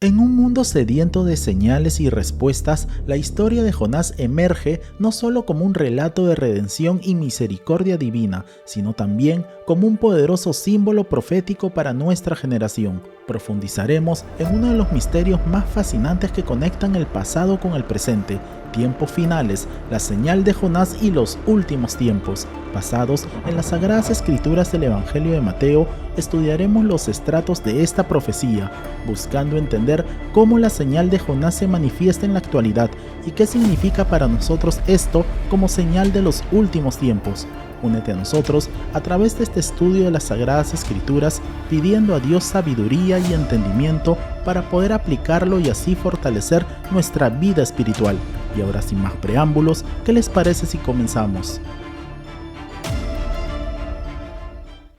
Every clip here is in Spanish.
En un mundo sediento de señales y respuestas, la historia de Jonás emerge no solo como un relato de redención y misericordia divina, sino también como un poderoso símbolo profético para nuestra generación. Profundizaremos en uno de los misterios más fascinantes que conectan el pasado con el presente, tiempos finales, la señal de Jonás y los últimos tiempos. Basados en las Sagradas Escrituras del Evangelio de Mateo, estudiaremos los estratos de esta profecía, buscando entender cómo la señal de Jonás se manifiesta en la actualidad y qué significa para nosotros esto como señal de los últimos tiempos. Únete a nosotros a través de este estudio de las Sagradas Escrituras, pidiendo a Dios sabiduría y entendimiento para poder aplicarlo y así fortalecer nuestra vida espiritual. Y ahora, sin más preámbulos, ¿qué les parece si comenzamos?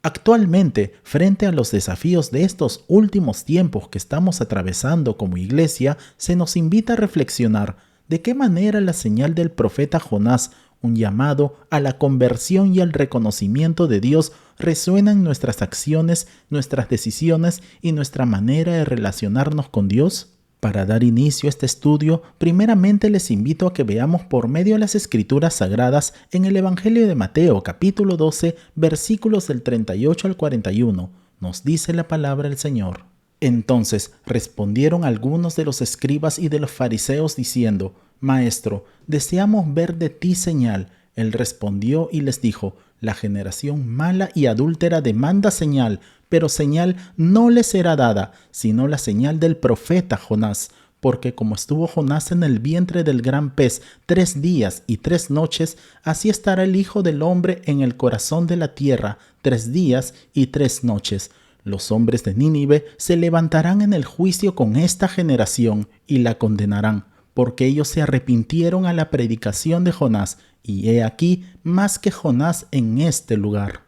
Actualmente, frente a los desafíos de estos últimos tiempos que estamos atravesando como iglesia, se nos invita a reflexionar de qué manera la señal del profeta Jonás, un llamado a la conversión y al reconocimiento de Dios, resuena en nuestras acciones, nuestras decisiones y nuestra manera de relacionarnos con Dios. Para dar inicio a este estudio, primeramente les invito a que veamos por medio de las Escrituras Sagradas en el Evangelio de Mateo, capítulo 12, versículos del 38 al 41. Nos dice la palabra del Señor. Entonces respondieron algunos de los escribas y de los fariseos diciendo: Maestro, deseamos ver de ti señal. Él respondió y les dijo: La generación mala y adúltera demanda señal, pero señal no le será dada, sino la señal del profeta Jonás. Porque como estuvo Jonás en el vientre del gran pez 3 días y 3 noches, así estará el Hijo del Hombre en el corazón de la tierra 3 días y 3 noches. Los hombres de Nínive se levantarán en el juicio con esta generación y la condenarán, porque ellos se arrepintieron a la predicación de Jonás, y he aquí más que Jonás en este lugar.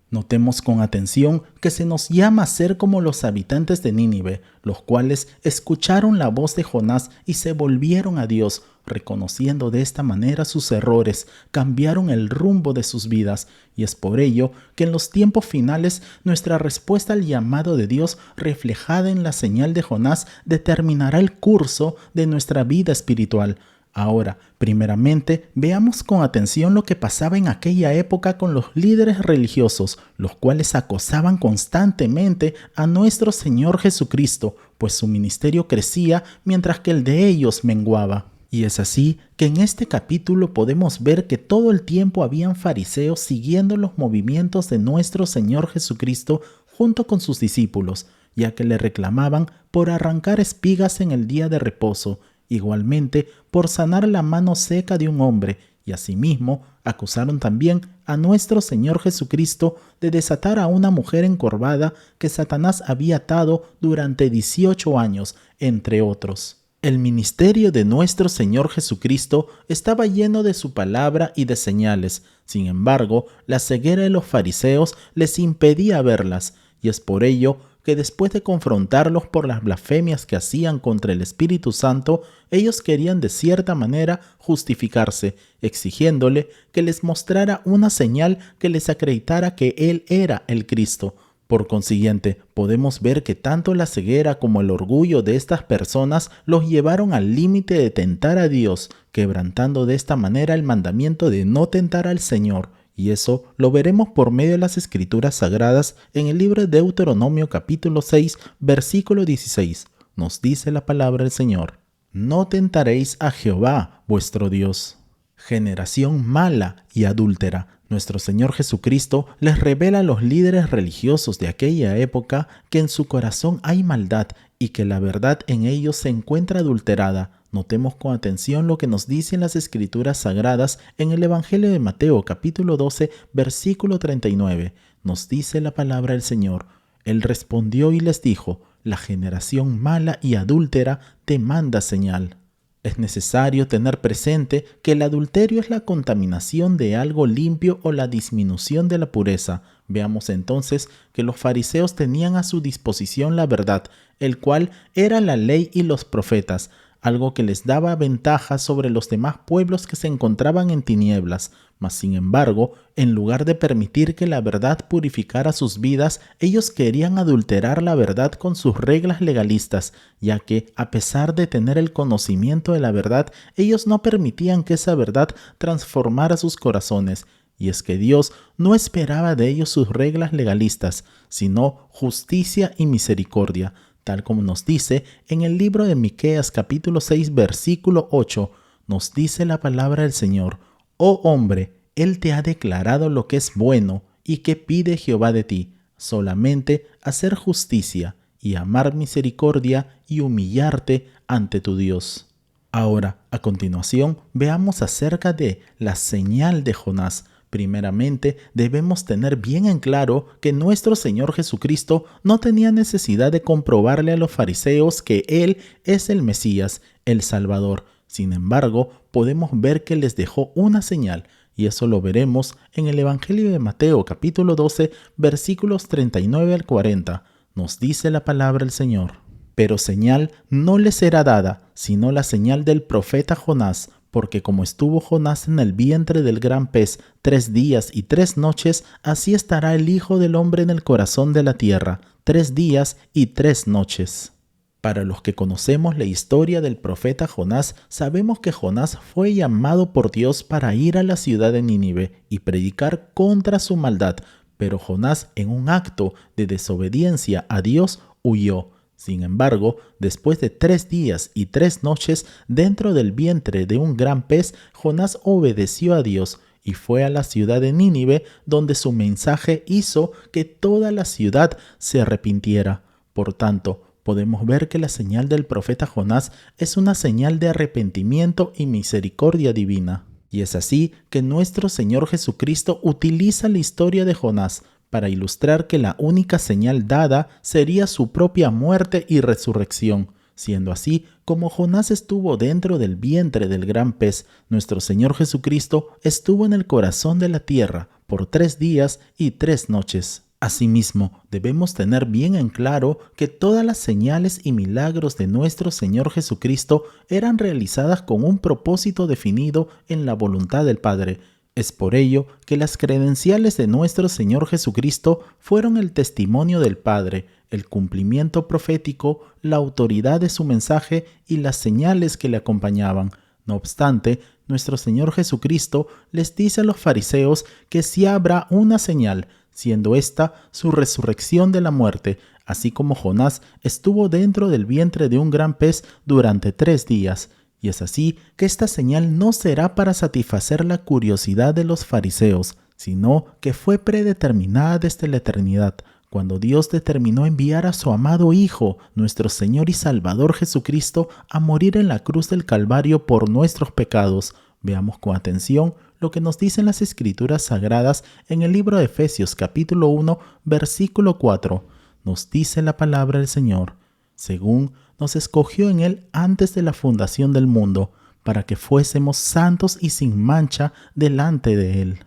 Notemos con atención que se nos llama a ser como los habitantes de Nínive, los cuales escucharon la voz de Jonás y se volvieron a Dios, reconociendo de esta manera sus errores, cambiaron el rumbo de sus vidas, y es por ello que en los tiempos finales nuestra respuesta al llamado de Dios, reflejada en la señal de Jonás, determinará el curso de nuestra vida espiritual. Ahora, primeramente, veamos con atención lo que pasaba en aquella época con los líderes religiosos, los cuales acosaban constantemente a nuestro Señor Jesucristo, pues su ministerio crecía mientras que el de ellos menguaba. Y es así que en este capítulo podemos ver que todo el tiempo habían fariseos siguiendo los movimientos de nuestro Señor Jesucristo junto con sus discípulos, ya que le reclamaban por arrancar espigas en el día de reposo, igualmente por sanar la mano seca de un hombre, y asimismo acusaron también a nuestro Señor Jesucristo de desatar a una mujer encorvada que Satanás había atado durante 18 años, entre otros. El ministerio de nuestro Señor Jesucristo estaba lleno de su palabra y de señales. Sin embargo, la ceguera de los fariseos les impedía verlas, y es por ello que después de confrontarlos por las blasfemias que hacían contra el Espíritu Santo, ellos querían de cierta manera justificarse, exigiéndole que les mostrara una señal que les acreditara que Él era el Cristo. Por consiguiente, podemos ver que tanto la ceguera como el orgullo de estas personas los llevaron al límite de tentar a Dios, quebrantando de esta manera el mandamiento de no tentar al Señor. Y eso lo veremos por medio de las Escrituras Sagradas en el libro de Deuteronomio capítulo 6, versículo 16. Nos dice la palabra del Señor: No tentaréis a Jehová vuestro Dios. Generación mala y adúltera. Nuestro Señor Jesucristo les revela a los líderes religiosos de aquella época que en su corazón hay maldad y que la verdad en ellos se encuentra adulterada. Notemos con atención lo que nos dicen las Escrituras Sagradas en el Evangelio de Mateo capítulo 12, versículo 39. Nos dice la palabra del Señor: Él respondió y les dijo: La generación mala y adúltera demanda señal. Es necesario tener presente que el adulterio es la contaminación de algo limpio o la disminución de la pureza. Veamos entonces que los fariseos tenían a su disposición la verdad, el cual era la ley y los profetas. algo que les daba ventaja sobre los demás pueblos que se encontraban en tinieblas. Mas sin embargo, en lugar de permitir que la verdad purificara sus vidas, ellos querían adulterar la verdad con sus reglas legalistas, ya que, a pesar de tener el conocimiento de la verdad, ellos no permitían que esa verdad transformara sus corazones. Y es que Dios no esperaba de ellos sus reglas legalistas, sino justicia y misericordia, tal como nos dice en el libro de Miqueas capítulo 6 versículo 8, nos dice la palabra del Señor: «Oh hombre, Él te ha declarado lo que es bueno, y que pide Jehová de ti, solamente hacer justicia y amar misericordia y humillarte ante tu Dios». Ahora, a continuación, veamos acerca de la señal de Jonás. Primeramente, debemos tener bien en claro que nuestro Señor Jesucristo no tenía necesidad de comprobarle a los fariseos que Él es el Mesías, el Salvador. Sin embargo, podemos ver que les dejó una señal, y eso lo veremos en el Evangelio de Mateo, capítulo 12, versículos 39 al 40. Nos dice la palabra del Señor: «Pero señal no les será dada, sino la señal del profeta Jonás, porque como estuvo Jonás en el vientre del gran pez 3 días y 3 noches, así estará el Hijo del Hombre en el corazón de la tierra, 3 días y 3 noches». Para los que conocemos la historia del profeta Jonás, sabemos que Jonás fue llamado por Dios para ir a la ciudad de Nínive y predicar contra su maldad, pero Jonás, en un acto de desobediencia a Dios, huyó. Sin embargo, después de 3 días y 3 noches dentro del vientre de un gran pez, Jonás obedeció a Dios y fue a la ciudad de Nínive, donde su mensaje hizo que toda la ciudad se arrepintiera. Por tanto, podemos ver que la señal del profeta Jonás es una señal de arrepentimiento y misericordia divina. Y es así que nuestro Señor Jesucristo utiliza la historia de Jonás para ilustrar que la única señal dada sería su propia muerte y resurrección. Siendo así, como Jonás estuvo dentro del vientre del gran pez, nuestro Señor Jesucristo estuvo en el corazón de la tierra por 3 días y 3 noches. Asimismo, debemos tener bien en claro que todas las señales y milagros de nuestro Señor Jesucristo eran realizadas con un propósito definido en la voluntad del Padre. Es por ello que las credenciales de nuestro Señor Jesucristo fueron el testimonio del Padre, el cumplimiento profético, la autoridad de su mensaje y las señales que le acompañaban. No obstante, nuestro Señor Jesucristo les dice a los fariseos que sí habrá una señal, siendo esta su resurrección de la muerte, así como Jonás estuvo dentro del vientre de un gran pez durante 3 días. Y es así que esta señal no será para satisfacer la curiosidad de los fariseos, sino que fue predeterminada desde la eternidad, cuando Dios determinó enviar a su amado Hijo, nuestro Señor y Salvador Jesucristo, a morir en la cruz del Calvario por nuestros pecados. Veamos con atención lo que nos dicen las Escrituras Sagradas en el libro de Efesios capítulo 1, versículo 4. Nos dice la palabra del Señor: «Según nos escogió en Él antes de la fundación del mundo, para que fuésemos santos y sin mancha delante de Él».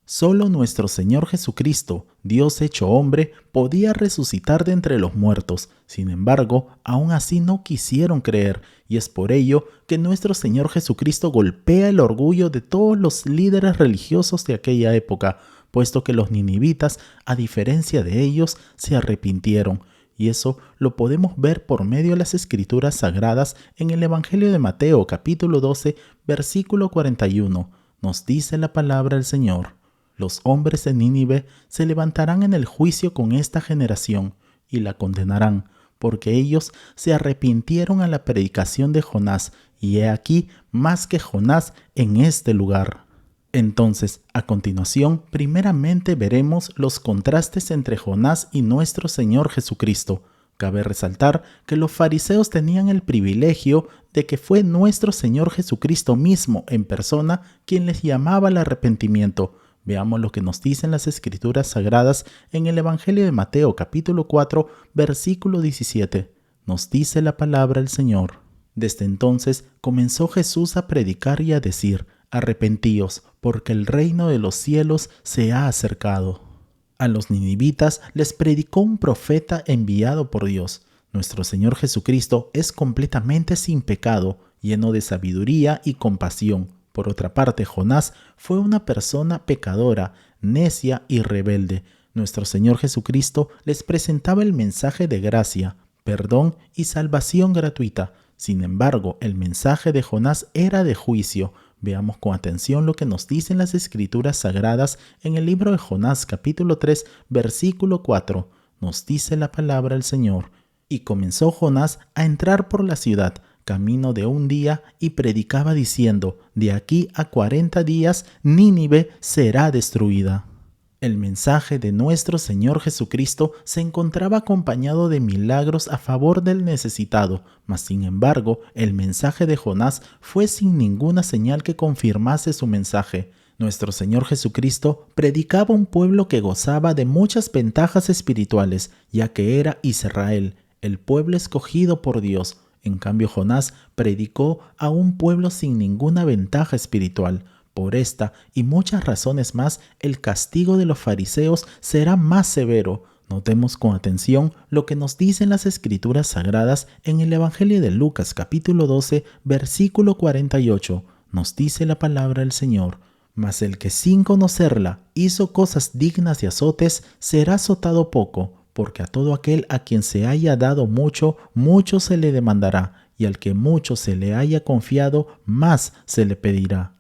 Solo nuestro Señor Jesucristo, Dios hecho hombre, podía resucitar de entre los muertos. Sin embargo, aún así no quisieron creer, y es por ello que nuestro Señor Jesucristo golpea el orgullo de todos los líderes religiosos de aquella época, puesto que los ninivitas, a diferencia de ellos, se arrepintieron. Y eso lo podemos ver por medio de las Escrituras Sagradas en el Evangelio de Mateo, capítulo 12, versículo 41. Nos dice la palabra del Señor: «Los hombres de Nínive se levantarán en el juicio con esta generación y la condenarán, porque ellos se arrepintieron a la predicación de Jonás, y he aquí más que Jonás en este lugar». Entonces, a continuación, primeramente veremos los contrastes entre Jonás y nuestro Señor Jesucristo. Cabe resaltar que los fariseos tenían el privilegio de que fue nuestro Señor Jesucristo mismo en persona quien les llamaba al arrepentimiento. Veamos lo que nos dicen las Escrituras Sagradas en el Evangelio de Mateo capítulo 4, versículo 17. Nos dice la palabra del Señor: «Desde entonces comenzó Jesús a predicar y a decir: arrepentíos, porque el reino de los cielos se ha acercado». A los ninivitas les predicó un profeta enviado por Dios. Nuestro Señor Jesucristo es completamente sin pecado, lleno de sabiduría y compasión. Por otra parte, Jonás fue una persona pecadora, necia y rebelde. Nuestro Señor Jesucristo les presentaba el mensaje de gracia, perdón y salvación gratuita. Sin embargo, el mensaje de Jonás era de juicio. Veamos con atención lo que nos dicen las Escrituras Sagradas en el libro de Jonás, capítulo 3, versículo 4. Nos dice la palabra del Señor. Y comenzó Jonás a entrar por la ciudad, camino de un día, y predicaba diciendo: de aquí a 40 días Nínive será destruida. El mensaje de nuestro Señor Jesucristo se encontraba acompañado de milagros a favor del necesitado, mas sin embargo, el mensaje de Jonás fue sin ninguna señal que confirmase su mensaje. Nuestro Señor Jesucristo predicaba a un pueblo que gozaba de muchas ventajas espirituales, ya que era Israel, el pueblo escogido por Dios. En cambio, Jonás predicó a un pueblo sin ninguna ventaja espiritual. Por esta y muchas razones más, el castigo de los fariseos será más severo. Notemos con atención lo que nos dicen las Escrituras Sagradas en el Evangelio de Lucas, capítulo 12, versículo 48. Nos dice la palabra del Señor: mas el que sin conocerla hizo cosas dignas de azotes, será azotado poco, porque a todo aquel a quien se haya dado mucho, mucho se le demandará, y al que mucho se le haya confiado, más se le pedirá.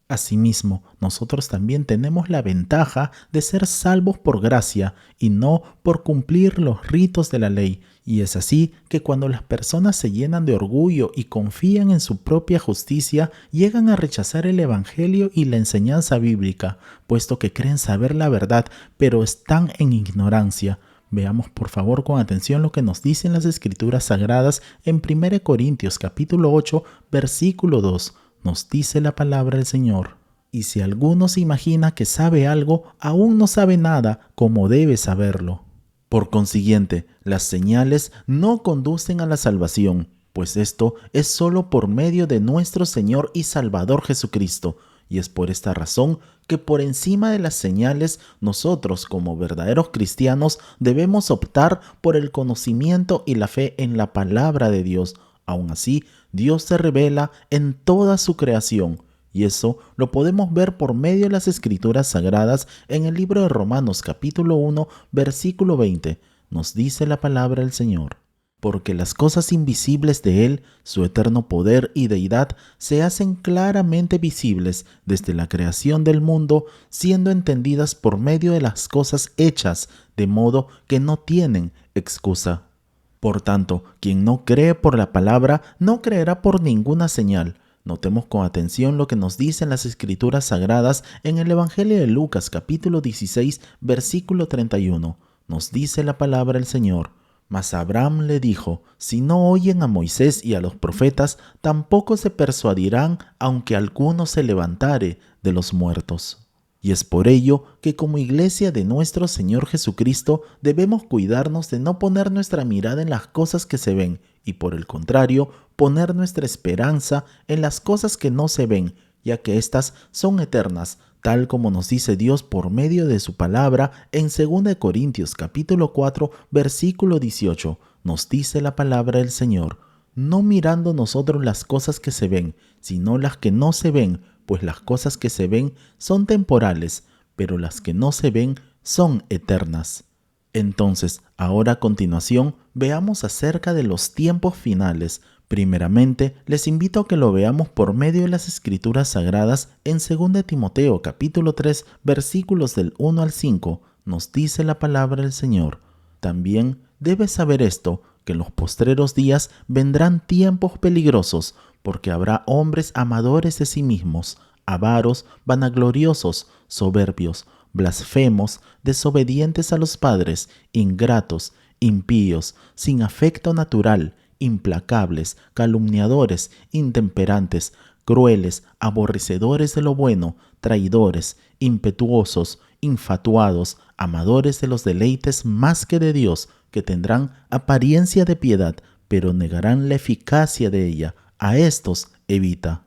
Asimismo, nosotros también tenemos la ventaja de ser salvos por gracia y no por cumplir los ritos de la ley. Y es así que cuando las personas se llenan de orgullo y confían en su propia justicia, llegan a rechazar el Evangelio y la enseñanza bíblica, puesto que creen saber la verdad, pero están en ignorancia. Veamos por favor con atención lo que nos dicen las Escrituras Sagradas en 1 Corintios capítulo 8, versículo 2. Nos dice la palabra del Señor: y si alguno se imagina que sabe algo, aún no sabe nada como debe saberlo. Por consiguiente, las señales no conducen a la salvación, pues esto es solo por medio de nuestro Señor y Salvador Jesucristo. Y es por esta razón que por encima de las señales, nosotros como verdaderos cristianos debemos optar por el conocimiento y la fe en la palabra de Dios. Aún así, Dios se revela en toda su creación, y eso lo podemos ver por medio de las Escrituras Sagradas en el libro de Romanos capítulo 1, versículo 20. Nos dice la palabra del Señor: porque las cosas invisibles de Él, su eterno poder y deidad, se hacen claramente visibles desde la creación del mundo, siendo entendidas por medio de las cosas hechas, de modo que no tienen excusa. Por tanto, quien no cree por la palabra, no creerá por ninguna señal. Notemos con atención lo que nos dicen las Escrituras Sagradas en el Evangelio de Lucas, capítulo 16, versículo 31. Nos dice la palabra del Señor: mas Abraham le dijo: si no oyen a Moisés y a los profetas, tampoco se persuadirán, aunque alguno se levantare de los muertos. Y es por ello que como iglesia de nuestro Señor Jesucristo debemos cuidarnos de no poner nuestra mirada en las cosas que se ven y por el contrario poner nuestra esperanza en las cosas que no se ven, ya que éstas son eternas, tal como nos dice Dios por medio de su palabra en 2 Corintios capítulo 4 versículo 18. Nos dice la palabra del Señor: no mirando nosotros las cosas que se ven, sino las que no se ven, pues las cosas que se ven son temporales, pero las que no se ven son eternas. Entonces, ahora a continuación, veamos acerca de los tiempos finales. Primeramente, les invito a que lo veamos por medio de las Escrituras Sagradas en 2 Timoteo capítulo 3, versículos del 1 al 5. Nos dice la palabra del Señor: también debes saber esto, que en los postreros días vendrán tiempos peligrosos, porque habrá hombres amadores de sí mismos, avaros, vanagloriosos, soberbios, blasfemos, desobedientes a los padres, ingratos, impíos, sin afecto natural, implacables, calumniadores, intemperantes, crueles, aborrecedores de lo bueno, traidores, impetuosos, infatuados, amadores de los deleites más que de Dios, que tendrán apariencia de piedad, pero negarán la eficacia de ella. A estos evita.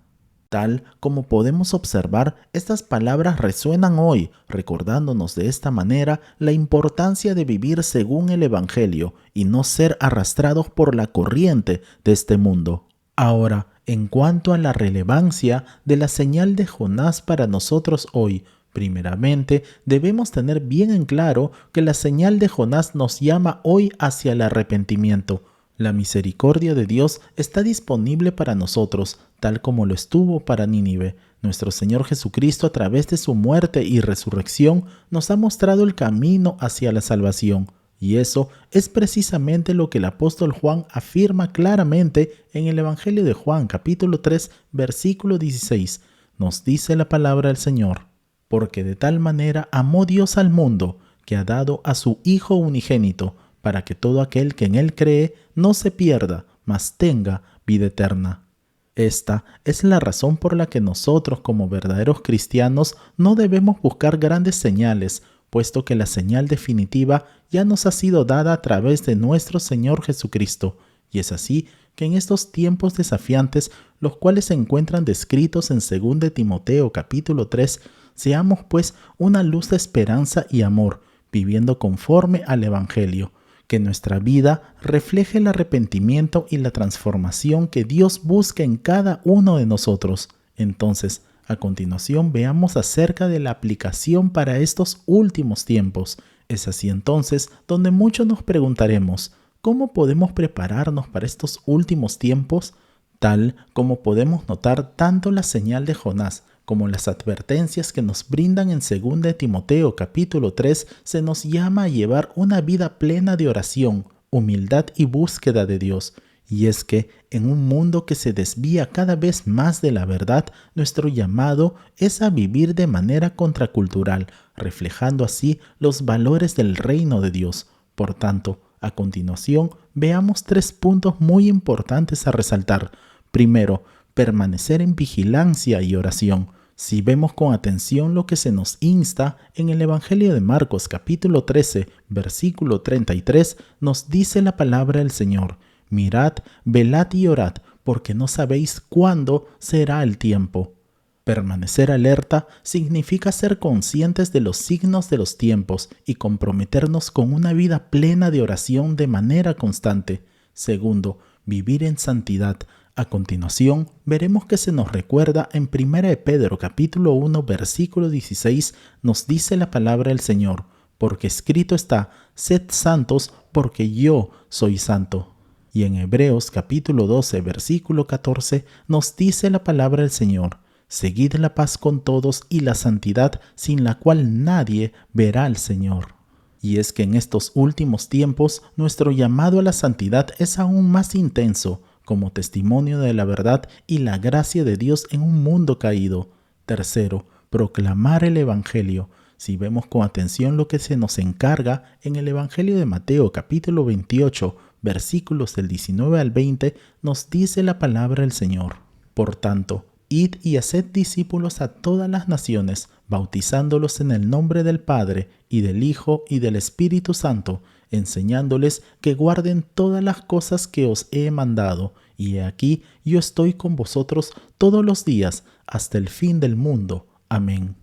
Tal como podemos observar, estas palabras resuenan hoy, recordándonos de esta manera la importancia de vivir según el Evangelio y no ser arrastrados por la corriente de este mundo. Ahora, en cuanto a la relevancia de la señal de Jonás para nosotros hoy, primeramente debemos tener bien en claro que la señal de Jonás nos llama hoy hacia el arrepentimiento. La misericordia de Dios está disponible para nosotros, tal como lo estuvo para Nínive. Nuestro Señor Jesucristo, a través de su muerte y resurrección, nos ha mostrado el camino hacia la salvación. Y eso es precisamente lo que el apóstol Juan afirma claramente en el Evangelio de Juan, capítulo 3, versículo 16. Nos dice la palabra del Señor: porque de tal manera amó Dios al mundo, que ha dado a su Hijo unigénito, para que todo aquel que en él cree no se pierda, mas tenga vida eterna. Esta es la razón por la que nosotros, como verdaderos cristianos, no debemos buscar grandes señales, puesto que la señal definitiva ya nos ha sido dada a través de nuestro Señor Jesucristo. Y es así que en estos tiempos desafiantes, los cuales se encuentran descritos en 2 Timoteo capítulo 3, seamos pues una luz de esperanza y amor, viviendo conforme al Evangelio. Que nuestra vida refleje el arrepentimiento y la transformación que Dios busca en cada uno de nosotros. Entonces, a continuación veamos acerca de la aplicación para estos últimos tiempos. Es así entonces donde muchos nos preguntaremos: ¿cómo podemos prepararnos para estos últimos tiempos? Tal como podemos notar tanto la señal de Jonás como las advertencias que nos brindan en 2 Timoteo capítulo 3, se nos llama a llevar una vida plena de oración, humildad y búsqueda de Dios. Y es que en un mundo que se desvía cada vez más de la verdad, nuestro llamado es a vivir de manera contracultural, reflejando así los valores del reino de Dios. Por tanto, a continuación, veamos 3 puntos muy importantes a resaltar. Primero, permanecer en vigilancia y oración. Si vemos con atención lo que se nos insta en el Evangelio de Marcos capítulo 13, versículo 33, nos dice la palabra del Señor: mirad, velad y orad, porque no sabéis cuándo será el tiempo. Permanecer alerta significa ser conscientes de los signos de los tiempos y comprometernos con una vida plena de oración de manera constante. Segundo, vivir en santidad. A continuación, veremos que se nos recuerda en 1 de Pedro capítulo 1, versículo 16, nos dice la palabra del Señor: porque escrito está, sed santos, porque yo soy santo. Y en Hebreos capítulo 12, versículo 14, nos dice la palabra del Señor: seguid la paz con todos y la santidad, sin la cual nadie verá al Señor. Y es que en estos últimos tiempos, nuestro llamado a la santidad es aún más intenso, como testimonio de la verdad y la gracia de Dios en un mundo caído. Tercero, proclamar el Evangelio. Si vemos con atención lo que se nos encarga en el Evangelio de Mateo capítulo 28, versículos del 19 al 20, nos dice la palabra del Señor: por tanto, id y haced discípulos a todas las naciones, bautizándolos en el nombre del Padre, y del Hijo, y del Espíritu Santo, enseñándoles que guarden todas las cosas que os he mandado. Y he aquí, yo estoy con vosotros todos los días, hasta el fin del mundo. Amén.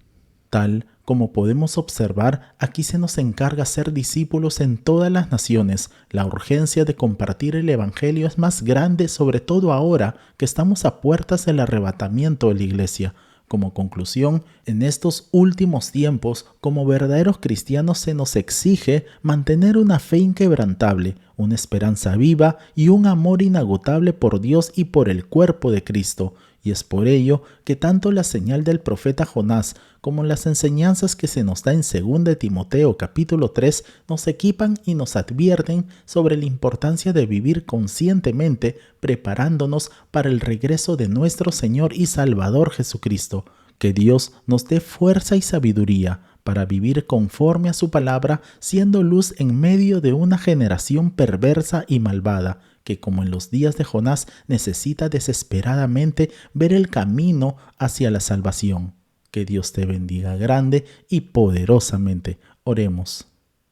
Tal como podemos observar, aquí se nos encarga ser discípulos en todas las naciones. La urgencia de compartir el Evangelio es más grande, sobre todo ahora que estamos a puertas del arrebatamiento de la Iglesia. Como conclusión, en estos últimos tiempos, como verdaderos cristianos se nos exige mantener una fe inquebrantable, una esperanza viva y un amor inagotable por Dios y por el cuerpo de Cristo. Y es por ello que tanto la señal del profeta Jonás como las enseñanzas que se nos da en 2 Timoteo capítulo 3 nos equipan y nos advierten sobre la importancia de vivir conscientemente, preparándonos para el regreso de nuestro Señor y Salvador Jesucristo. Que Dios nos dé fuerza y sabiduría para vivir conforme a su palabra, siendo luz en medio de una generación perversa y malvada, que como en los días de Jonás necesita desesperadamente ver el camino hacia la salvación. Que Dios te bendiga grande y poderosamente. Oremos.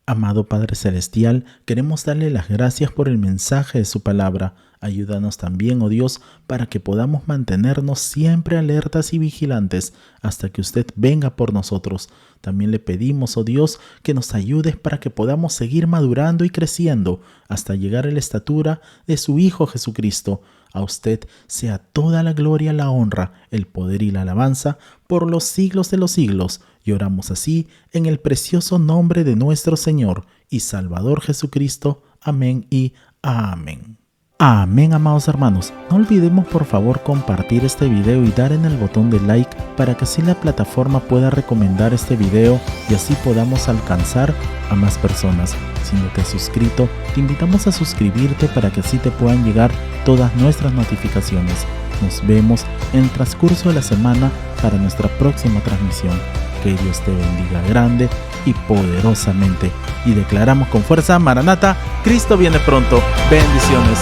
Amado Padre Celestial, queremos darle las gracias por el mensaje de su palabra. Ayúdanos también, oh Dios, para que podamos mantenernos siempre alertas y vigilantes hasta que usted venga por nosotros. También le pedimos, oh Dios, que nos ayudes para que podamos seguir madurando y creciendo hasta llegar a la estatura de su Hijo Jesucristo. A usted sea toda la gloria, la honra, el poder y la alabanza por los siglos de los siglos. Y oramos así en el precioso nombre de nuestro Señor y Salvador Jesucristo. Amén y amén. Amén, amados hermanos. No olvidemos por favor compartir este video y dar en el botón de like para que así la plataforma pueda recomendar este video y así podamos alcanzar a más personas. Si no te has suscrito, te invitamos a suscribirte para que así te puedan llegar todas nuestras notificaciones. Nos vemos en el transcurso de la semana para nuestra próxima transmisión. Que Dios te bendiga grande y poderosamente. Y declaramos con fuerza: Maranata, Cristo viene pronto. Bendiciones.